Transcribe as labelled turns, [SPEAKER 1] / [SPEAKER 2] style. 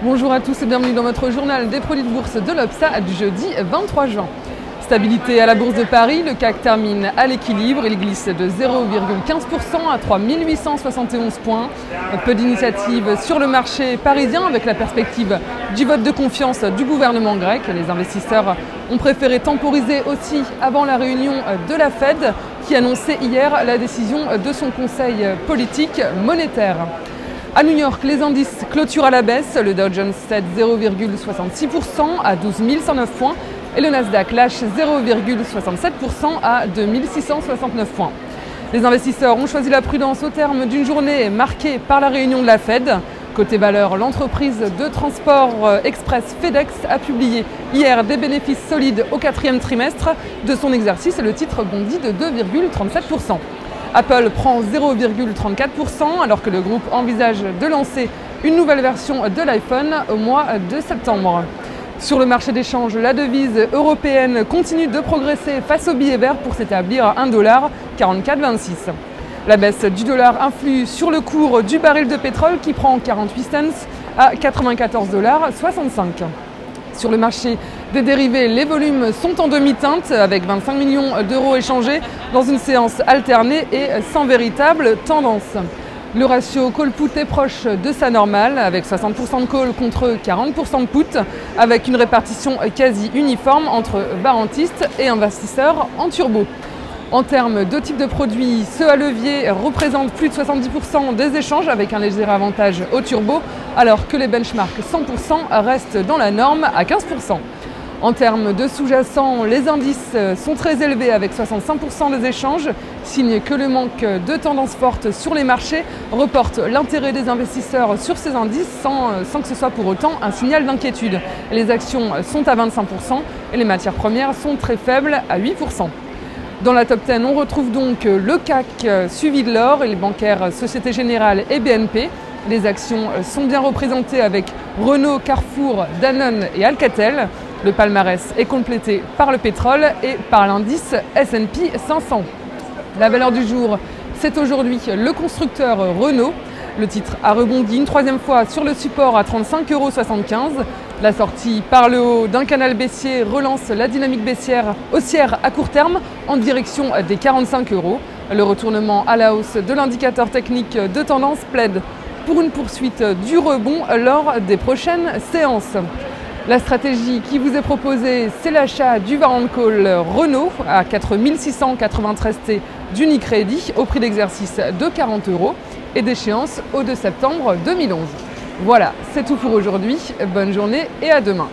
[SPEAKER 1] Bonjour à tous et bienvenue dans votre journal des produits de bourse de l'Obsa du jeudi 23 juin. Stabilité à la Bourse de Paris, le CAC termine à l'équilibre, il glisse de 0,15% à 3 871 points. Peu d'initiatives sur le marché parisien avec la perspective du vote de confiance du gouvernement grec. Les investisseurs ont préféré temporiser aussi avant la réunion de la Fed qui annonçait hier la décision de son conseil politique monétaire. À New York, les indices clôturent à la baisse. Le Dow Jones cède 0,66% à 12 109 points et le Nasdaq lâche 0,67% à 2 669 points. Les investisseurs ont choisi la prudence au terme d'une journée marquée par la réunion de la Fed. Côté valeur, l'entreprise de transport express FedEx a publié hier des bénéfices solides au quatrième trimestre de son exercice et le titre bondit de 2,37%. Apple prend 0,34% alors que le groupe envisage de lancer une nouvelle version de l'iPhone au mois de septembre. Sur le marché des changes, la devise européenne continue de progresser face au billet vert pour s'établir à 1,4426 $. La baisse du dollar influe sur le cours du baril de pétrole qui prend 48 cents à 94,65 $. Sur le marché des dérivés, les volumes sont en demi-teinte avec 25 millions d'euros échangés dans une séance alternée et sans véritable tendance. Le ratio call-put est proche de sa normale avec 60% de call contre 40% de put avec une répartition quasi uniforme entre varantistes et investisseurs en turbo. En termes de type de produit, ceux à levier représentent plus de 70% des échanges avec un léger avantage au turbo, alors que les benchmarks 100% restent dans la norme à 15%. En termes de sous-jacents, les indices sont très élevés avec 65% des échanges, signe que le manque de tendance forte sur les marchés reporte l'intérêt des investisseurs sur ces indices sans que ce soit pour autant un signal d'inquiétude. Les actions sont à 25% et les matières premières sont très faibles à 8%. Dans la top 10, on retrouve donc le CAC suivi de l'or et les bancaires Société Générale et BNP. Les actions sont bien représentées avec Renault, Carrefour, Danone et Alcatel. Le palmarès est complété par le pétrole et par l'indice S&P 500. La valeur du jour, c'est aujourd'hui le constructeur Renault. Le titre a rebondi une troisième fois sur le support à 35,75 €. La sortie par le haut d'un canal baissier relance la dynamique haussière à court terme en direction des 45 €. Le retournement à la hausse de l'indicateur technique de tendance plaide pour une poursuite du rebond lors des prochaines séances. La stratégie qui vous est proposée, c'est l'achat du Warrant Call Renault à 4 693 T d'Unicredit au prix d'exercice de 40 € et d'échéance au 2 septembre 2011. Voilà, c'est tout pour aujourd'hui. Bonne journée et à demain.